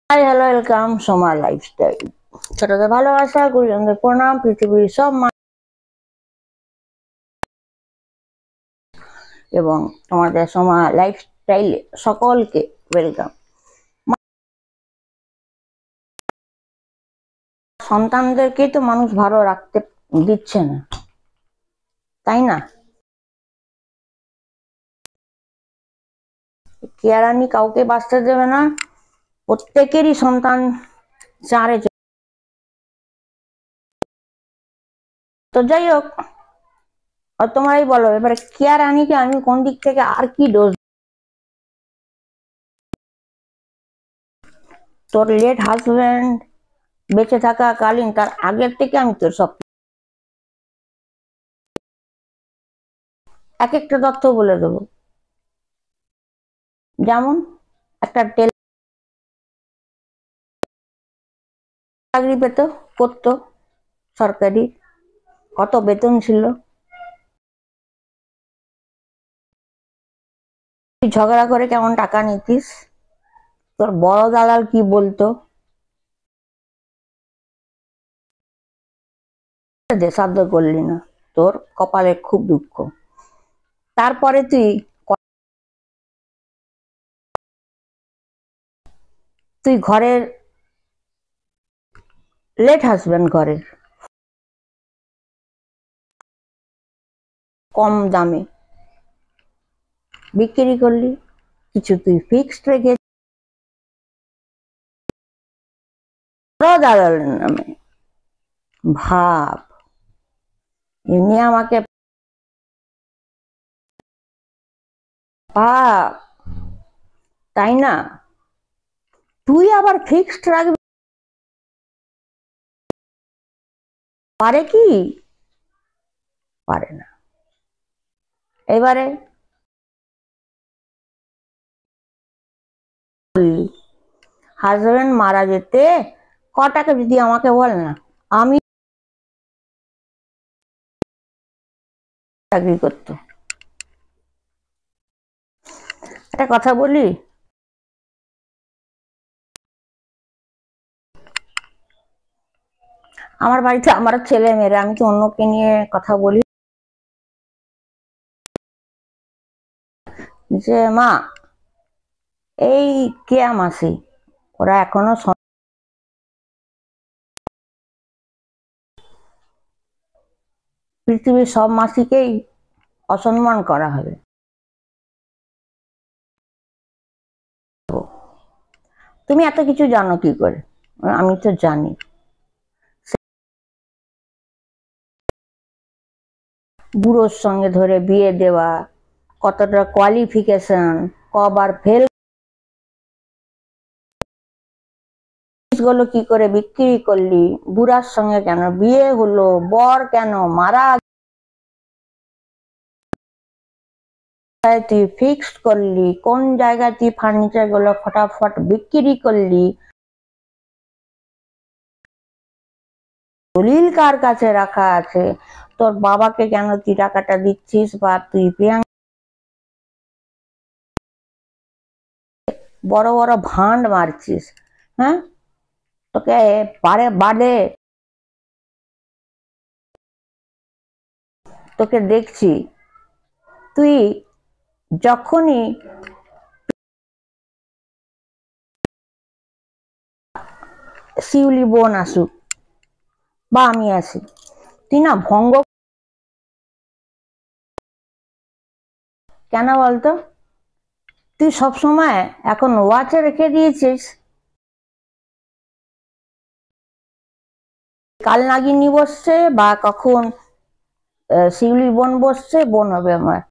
Hi hello welcome Soma lifestyle. ছোটদের ভালোবাসা, গুরুজনদের প্রণাম, পৃথিবীর সব এবং তোমাদের সোমা লাইফস্টাইলে সকলকে ওয়েলকাম। সন্তানদেরকেই তো মানুষ ভালো রাখতে দিচ্ছে না, তাই না? কেয়ারানি কাউকে বাঁচতে দেবে না, প্রত্যেকেরই সন্তান চারে। তো যাই হোক, তোমারাই বলো এবারে কেয়ারানিকে আমি কোন দিক থেকে আর কি দোষ? তোর লেট হাজবেন্ড বেঁচে থাকা কালীন তার আগের থেকে আমি তোর সব এক একটা তথ্য বলে দেবো। যেমন একটা চাকরি পেত, করতো সরকারি, কত বেতন ছিল, তুই ঝগড়া করে কেমন টাকা নিতিস, তোর বড় দালাল কি বলতো, দেশাদ্দ করলি না, তোর কপালে খুব দুঃখ। তারপরে তুই ঘরের লেট হাজবেন্ড, ঘরের কম দামে বিক্রি করলি, কিছু তুই ফিক্সড রেখে বড় দালালের নামে। ভাব, এমনি আমাকে ভাব, তাই না? তুই আবার ফিক্সড রাখবি, পারে কি? পারে না। এবারে হাজবেন্ড মারা যেতে ক টাকা যদি আমাকে বল না, আমি চাকরি করতো। একটা কথা বলি, আমার বাড়িতে আমার ছেলে মেয়েরা, আমি কি অন্যকে নিয়ে কথা বলি যে মা এই কেয়া মাসি, ওরা এখনো পৃথিবীর সব মাসিকেই অসম্মান করা হবে। তুমি এত কিছু জানো কি করে? আমি তো জানি। বুড়োর সঙ্গে ধরে বিয়ে দেওয়া, কতটা কোয়ালিফিকেশন, কবার ফেল গুলো কি করে বিক্রি করলি, বুড়ার সঙ্গে কেন বিয়ে হলো, বর কেন মারা, তুই ফিক্সড করলি, কোন জায়গায় তুই ফার্নিচার গুলো ফটাফট বিক্রি করলি, দলিল কার কাছে রাখা আছে, তোর বাবাকে কেন তুই টাকাটা দিচ্ছিস, বা তুই প্রিয়াঙ্কা বড় বড় ভান্ড মারছিস। হ্যাঁ, তোকে পারে বাদে তোকে দেখছি, তুই যখনই শিউলি বোন আসুক বা আমি আসি, তুই না ভঙ্গ কেন বলতো? তুই সবসময় এখন ওয়াচে রেখে দিয়েছিস কাল নাগিনী বসছে বা কখন শিউলি বোন বসছে, বোন হবে আমার,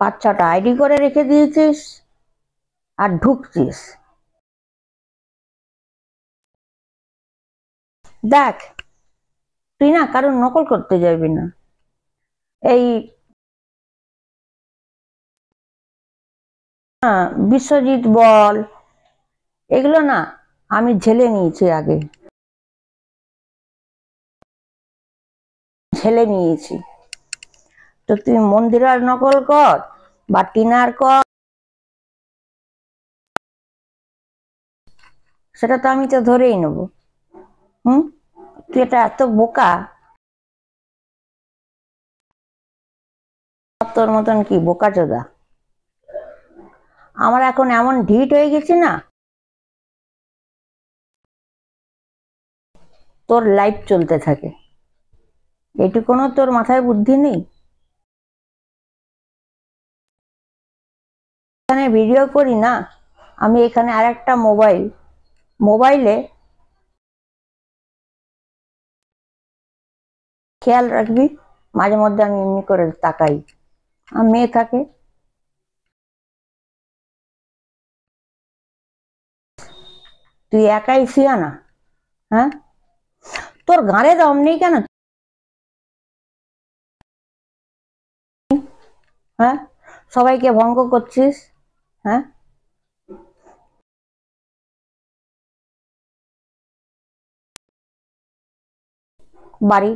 5-6টা আইডি করে রেখে দিয়েছিস আর ঢুকছিস। দেখ, তুই না কারণ নকল করতে যাবি না। এই বিশ্বজিৎ বল, এগুলো না আমি ঝেলে নিয়েছি আগে, ঝেলে নিয়েছি। তো তুই মন্দিরার নকল কর বা টিনার কর, সেটা তো আমি তো ধরেই নেব। তুই এটা এত বোকা, তোর মতন কি বোকা চোদা। আমার এখন এমন ঢিট হয়ে গেছি না, তোর লাইফ চলতে থাকে, এটুকুনো তোর মাথায় বুদ্ধি নেই। এখানে ভিডিও করি না আমি, এখানে আর একটা মোবাইলে খেয়াল রাখবি, মাঝে মধ্যে আমি এমনি করে তাকাই, আর মেয়ে থাকে। তুই একাই শিয়া না? হ্যাঁ, তোর গাঁড়ে দম নেই কেন? হ্যাঁ, সবাইকে ভঙ্গ করছিস। হ্যাঁ, বাড়ি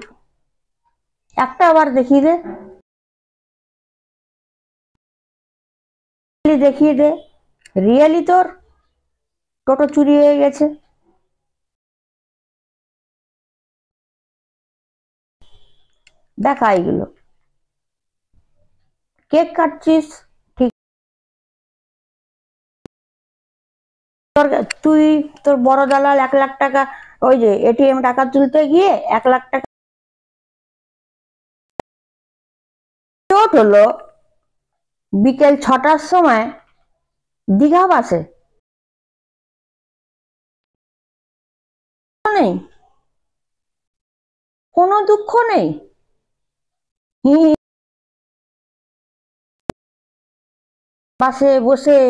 একটা আবার দেখিয়ে দে, দেখিয়ে দে রিয়েলি তোর টোটো চুরি হয়ে গেছে। দেখা এগুলো, কেক কাটছিস ঠিক, তোর তুই তোর বড় দালাল 1 লাখ টাকা, ওই যে এটিএম টাকা তুলতে গিয়ে 1 লাখ টাকা চোট হলো বিকেল 6টার সময় দীঘা বাসে। নেই, কোনো দুঃখ নেই। বাসে বসে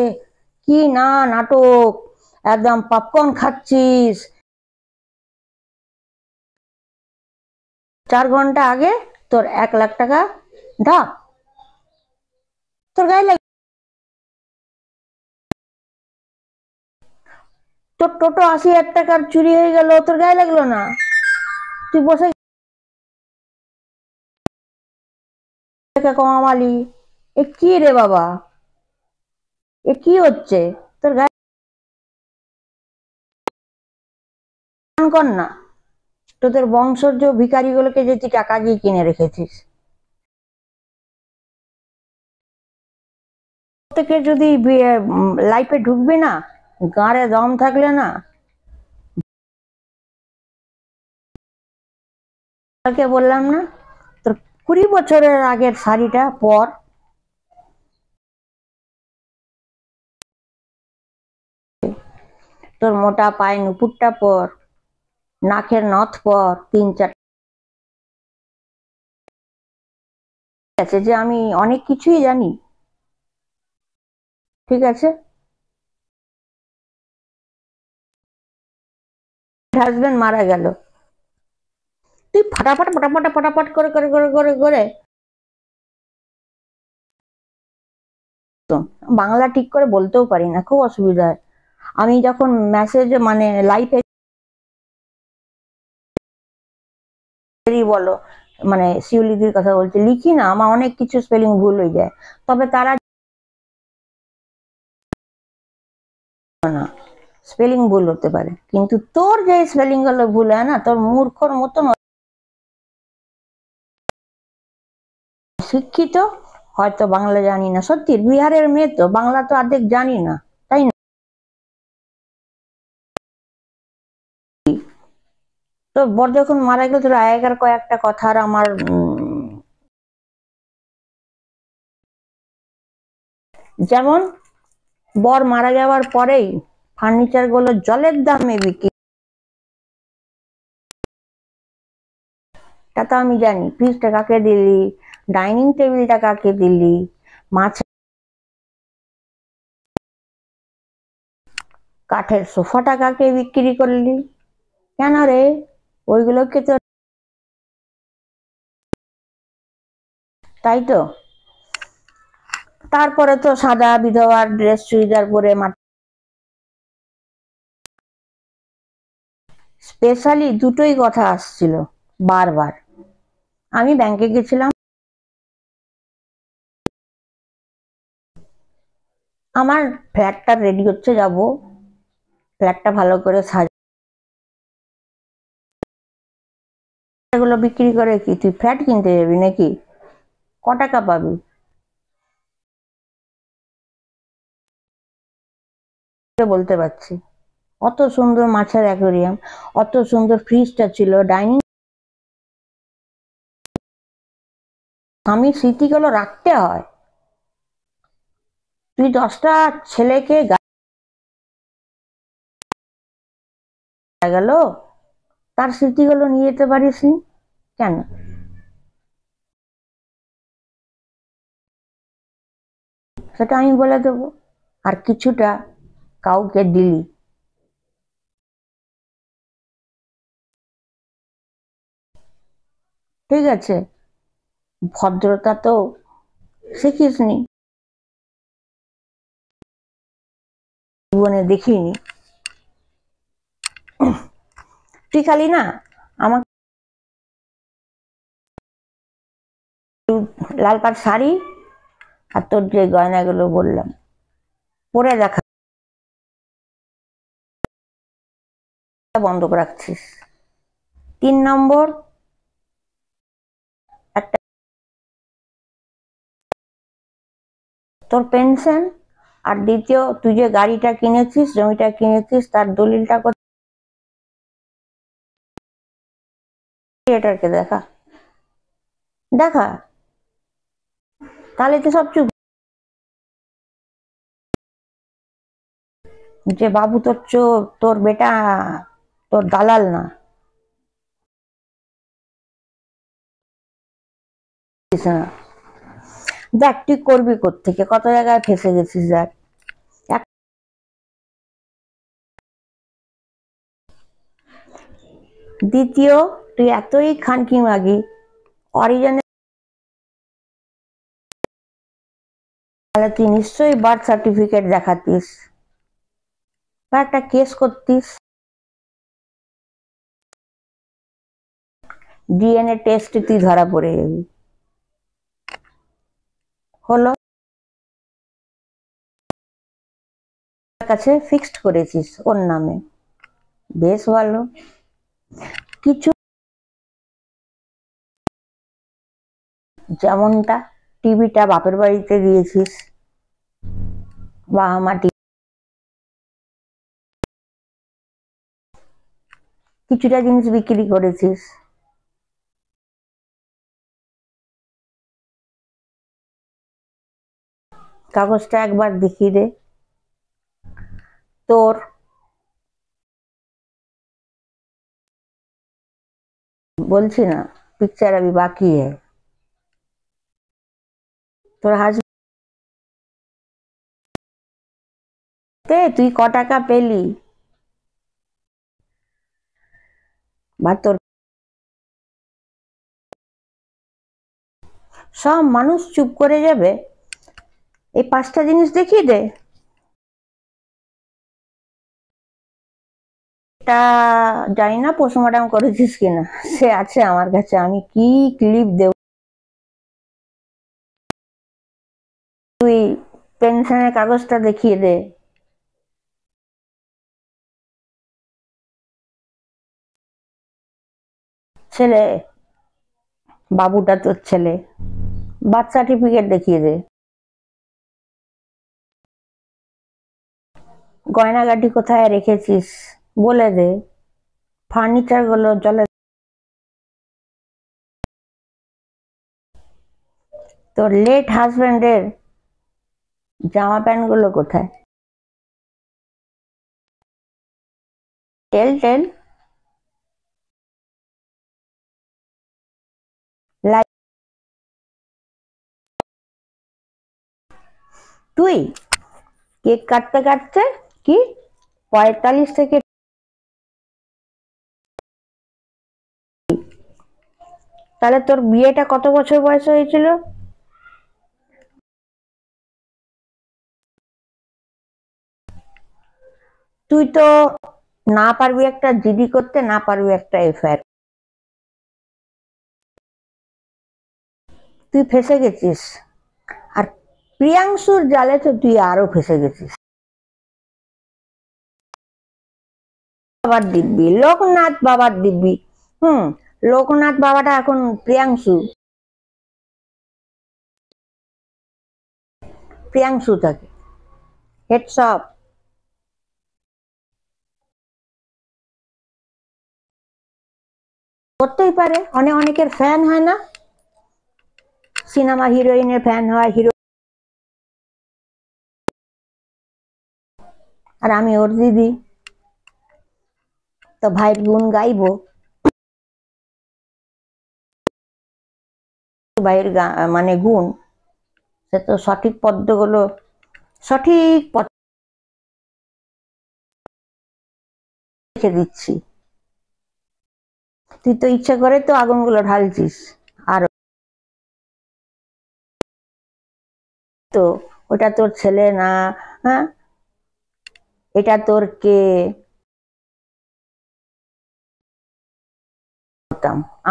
কি না নাটক, একদম পপকর্ন খাচ্ছিস। 4 ঘন্টা আগে তোর 1 লাখ টাকা ঢাক, তোর গায়ে লাগে। তোর টোটো 80,000 টাকার চুরি হয়ে গেল, তোর গায়ে লাগলো না? তুই বসে কমালি, এ কি রে বাবা, এ কি হচ্ছে? তোর গায়ে কর না, তোদের বংশজ ভিখারিগুলোকে যে তুই টাকা দিয়ে কিনে রেখেছিস। থেকে যদি লাইফে ঢুকবি না, গাঁড়ে দম থাকলে না, কালকে বললাম না তোর 20 বছরের আগের শাড়িটা পর, তোর মোটা পায়ে নুপুরটা পর, নাকের নথ পর, 3-4 আছে যে আমি অনেক কিছুই জানি। ঠিক আছে, হাজবেন্ড মারা গেল, তুই ফটাফট ফটাফট ফটাফট করে করে করে করে করে বাংলা ঠিক করে বলতেও পারি না, খুব অসুবিধা হয়। আমি যখন মেসেজ মানে লাইফে বলো, মানে শিউলিদির কথা বলছি, লিখি না, আমার অনেক কিছু স্পেলিং ভুল হয়ে যায়। তবে তারা না, স্পেলিং ভুল হতে পারে, কিন্তু তোর যে স্পেলিং গুলো ভুল হয় না, তোর মূর্খর মতন শিক্ষিত, হয়তো বাংলা জানি না। সত্যি বিহারের মেয়ে তো বাংলা তো অর্ধেক জানি না, তাই না? তো বর যখন মারা গেল, তোর আগেকার কয়েকটা কথার আমার যেমন বর মারা যাওয়ার পরেই ফার্নিচার গুলো জলের দামে বিক্রি, তা তো আমি জানি। ফ্রিজটা কাকে দিলি, ডাইনিং টেবিলটা কাকে দিলি, মাছ কাঠের সোফাটা কাকে বিক্রি করলি, কেন রে? ওইগুলোকে তো, তাই তো। তারপরে তো সাদা বিধবার ড্রেস চুড়িদার পরে স্পেশালি দুটোই কথা আসছিল বারবার। আমি ব্যাংকে গেছিলাম, আমার ফ্ল্যাটটা রেডি হচ্ছে, যাব, ফ্ল্যাটটা ভালো করে এগুলো বিক্রি করে কি তুই ফ্ল্যাট কিনতে যাবি নাকি? ক টাকা পাবি? বলতে পারছি। অত সুন্দর মাছের অ্যাকোরিয়াম, অত সুন্দর ফ্রিজটা ছিল, ডাইনিং, স্বামীর স্মৃতিগুলো রাখতে হয়। তুই 10টা ছেলেকে গেল, তার স্মৃতিগুলো নিয়ে যেতে পারিস নি কেন? সেটা আমি বলে দেবো। আর কিছুটা কাউকে দিলি, ঠিক আছে? ভদ্রতা তো শিখিস নি, জীবনে দেখিনি। তুই খালি না আমাকে লাল পাড় শাড়ি আর তোর যে গয়নাগুলো বললাম পরে দেখা বন্ধ করে রাখছিস। 3 নম্বর, একটা তোর পেনশন, আর দ্বিতীয় তুই যে গাড়িটা কিনেছিস, জমিটা কিনেছিস, তার দলিলটা এটাকে দেখা দেখা, তাহলে তো সব চুপ। যে বাবু তোর চোর, তোর বেটা তোর দালাল না। দেখ তুই করবি কোত্থেকে, কত জায়গায় ফেসে গেছিস দেখ। দ্বিতীয়, তুই এতই খানকি মাগি, অরিজিনাল তাহলে তুই নিশ্চয়ই বার্থ সার্টিফিকেট দেখাতিস বা একটা কেস করতিস, ডিএনএ টেস্ট তুই ধরা পড়ে যাবি। হলো, কাছে ফিক্সড করেছিস ওর নামে, বেশ ভালো। কিছু যেমনটা টিভিটা বাপের বাড়িতে দিয়েছিস, বা মাটি কিছুটা জিনিস বিক্রি করেছিস, কাগজটা একবার দেখিয়ে দে। তোর বলছি না, পিকচার अभी বাকি है। তোর হাজবেন্ড তুই ক টাকা পেলি, বা তোর সব মানুষ চুপ করে যাবে, এই 5টা জিনিস দেখিয়ে দে। এটা জানি না পোস্টমর্টম করেছিস কিনা, সে আছে আমার কাছে, আমি কি ক্লিপ দেব। তুই পেনশনের কাগজটা দেখিয়ে দে। ছেলে, বাবুটা তোর ছেলে, বার্থ সার্টিফিকেট দেখিয়ে দে। গয়নাগাটি কোথায় রেখেছিস বলে দে। ফার্নিচার গুলো জলে, তোর লেট হাজবেন্ডের জামা প্যান্ট গুলো কোথায়, টেল টেল। তুই কেক কাটতে কাটতে কি 45 থেকে, তাহলে তোর বিয়েটা কত বছর বয়স হয়েছিল? তুই তো না পারবি একটা জিডি করতে, না পারবি একটা এফআইআর, তুই ফেসে গেছিস। আর প্রিয়াংশুর জালে তো তুই আরো ফেসে গেছিস। বাবার দিব্যি, লোকনাথ বাবার দিব্যি। লোকনাথ বাবাটা এখন প্রিয়াংশু থাকে হেডসঅপ। করতেই পারে, অনেকের ফ্যান হয় না, সিনেমা হিরোইনের ফ্যান হয়, হিরো। আর আমি ওর দিদি, তো ভাইয়ের গুণ গাইবো, ভাইয়ের মানে গুণ, সে তো সঠিক পদ্মগুলো সঠিক পথ দিচ্ছি। তুই তো ইচ্ছা করে তো আগুনগুলো ঢালছিস। আর তো ওটা তোর ছেলে না, হ্যাঁ, এটা তোর কে?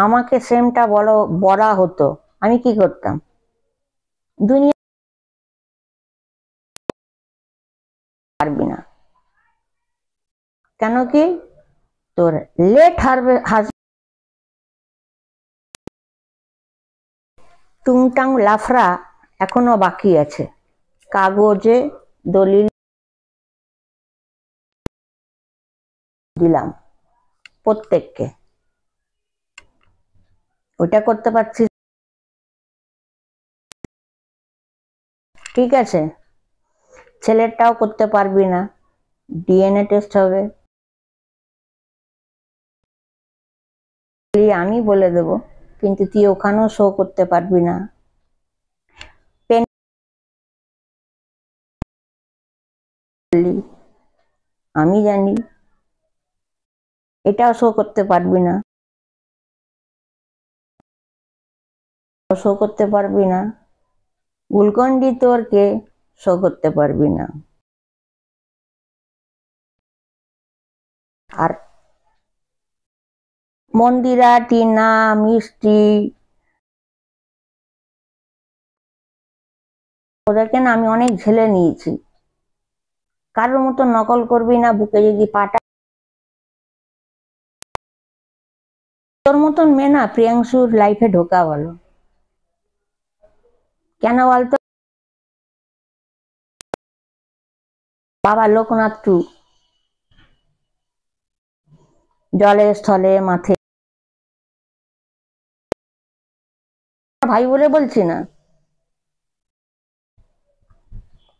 আমাকে সেমটা বলা হতো, আমি কি করতাম? দুনিয়া পারবি না। কেন কি? তোর লেট হাজবেন্ড টুংটাং লাফড়া এখনো বাকি আছে, কাগজে দলিল দিলাম প্রত্যেককে। ওইটা করতে পারছিস? ঠিক আছে, ছেলেরটাও করতে পারবি না, ডিএনএ টেস্ট হবে, আমি বলে দেব, কিন্তু তুই ওখানেও শো করতে পারবি না। আমি জানি, এটাও শো করতে পারবি না, শো করতে পারবি না, গুলকন্ডি তোরকে শো করতে পারবি না। আর মন্দিরা, টিনা, মিষ্টি, ওদেরকে না আমি অনেক ঝেলে নিয়েছি। কারোর মতো নকল করবি না, বুকে যদি পাটা। তোর মতন মেয়ে না প্রিয়াংশুর লাইফে ঢোকা বলো কেন বলতো? বাবা লোকনাথ টু, জলে স্থলে মাঠে, ভাই বলে বলছি না,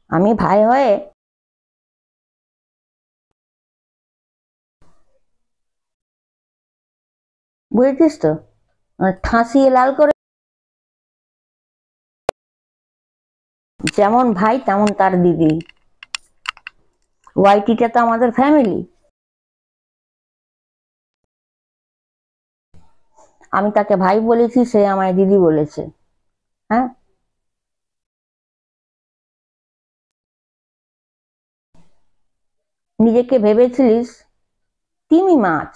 আমি ভাই হয়ে বুঝেছিস তো, ঠাঁসিয়ে লাল করে, যেমন ভাই তেমন তার দিদি। ওয়াইটিটা তো আমাদের ফ্যামিলি। আমি তাকে ভাই বলেছি, সে আমায় দিদি বলেছে। হ্যাঁ, নিজেকে ভেবেছিলিস তিমি মাছ।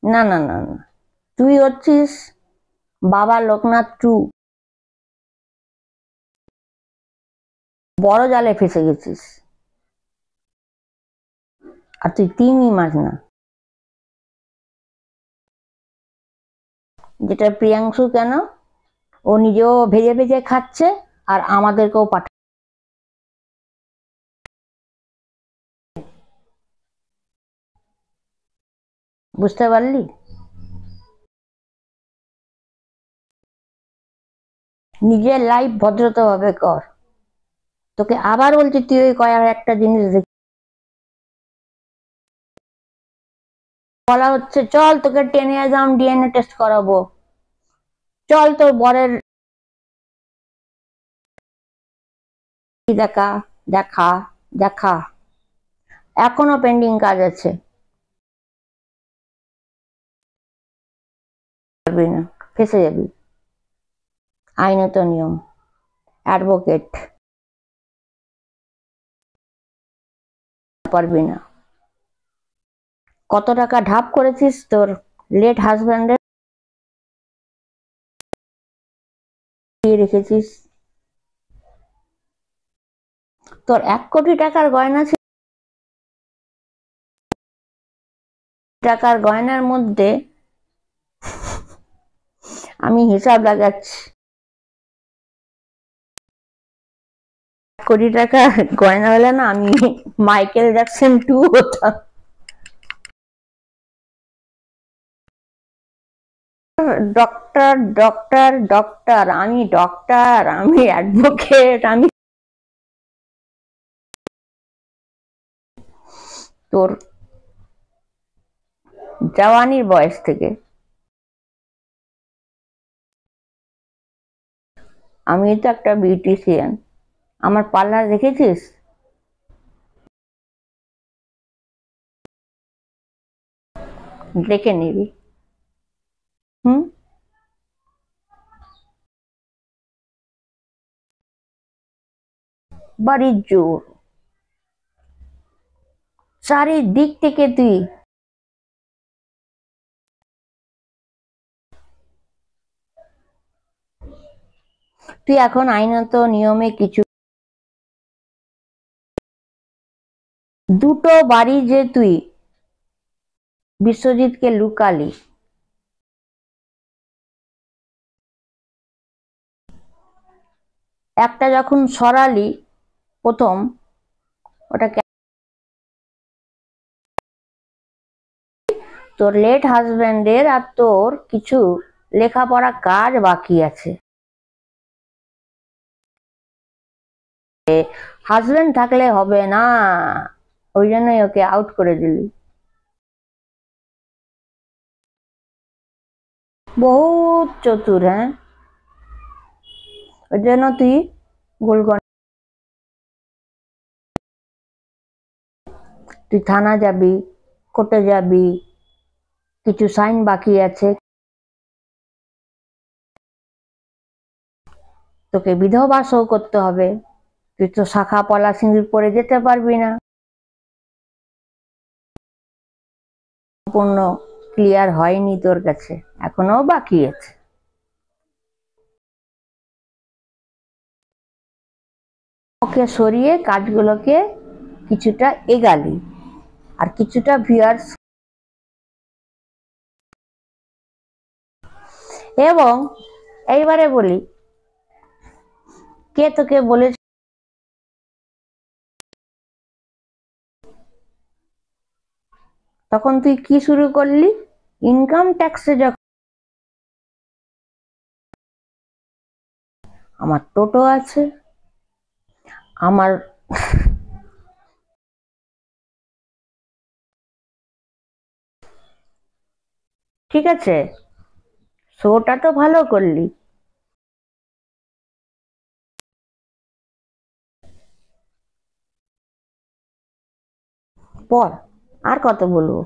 না না না না, তুই হচ্ছিস বাবা লোকনাথ টু, বড় জালে ফেসে গেছিস। আর তুই তিমি মাছ না, যেটা প্রিয়াংশু কেন, ও নিজেও ভেজে ভেজে খাচ্ছে আর আমাদেরকেও বুঝতে পারলি? নিজের লাইফ ভদ্রতা ভাবে কর। তোকে আবার বলছি, তুই ওই একটা জিনিস বলা হচ্ছে, চল তোকে টেনে যাম ডিএনএ টেস্ট করাবো, চল তোর বরের দেখা দেখা দেখা, এখনো পেন্ডিং কাজ আছে, পারবি না, ফেসে যাবি। আইনত নিয়ম, অ্যাডভোকেট, পারবি না। কত টাকা ঢাপ করেছিস তোর লেট হাজব্যান্ডের, রেখেছিস? তোর 1 কোটি টাকার গয়না ছিল, টাকার গয়নার মধ্যে আমি হিসাব লাগাচ্ছি, 1 কোটি টাকা গয়না হলে না আমি মাইকেল জ্যাকসন 2 হতাম। ডক্টর ডক্টর ডক্টর, আমি ডক্টর, আমি অ্যাডভোকেট, আমি তোর জওয়ানির বয়স থেকে আমি তো একটা বিউটিশিয়ান। আমার পার্লার দেখেছিস? দেখে নিবি। হুম, বাড়ির জোর, চারিদিক থেকে তুই এখন আইনত নিয়মে কিছু, দুটো বাড়ি যে তুই বিশ্বজিৎকে লুকালি, একটা যখন সরালি প্রথম, ওটা তোর লেট হাজবেন্ডের আর তোর কিছু লেখাপড়া কাজ বাকি আছে। হাজবেন্ড থাকলে হবে না, ওই জন্যই ওকে আউট করে দিলি। বহুত চতুর, হ্যাঁ, ওই জন্য তুই তুই থানা যাবি, কোর্টে যাবি, কিছু সাইন বাকি আছে, তোকে বিধবা সৌ করতে হবে, তুই তো শাখা পলা সিঁদুর পরে যেতে পারবি না, সম্পূর্ণ ক্লিয়ার হয়নি তোর কাছে, এখনো বাকি আছে। ওকে সরিয়ে কাজগুলোকে কিছুটা এগালি, আর কিছুটা ভিউয়ার্স, এবং এইবারে বলি, কে তোকে বলেছে? তখন তুই কি শুরু করলি? ইনকাম ট্যাক্সে যখন আমার টোটো আছে, আমার ঠিক আছে, শোটা তো ভালো করলি, পর আর কত বলবো।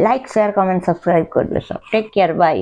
লাইক শেয়ার কমেন্ট সাবস্ক্রাইব করবে সব। Take care, by.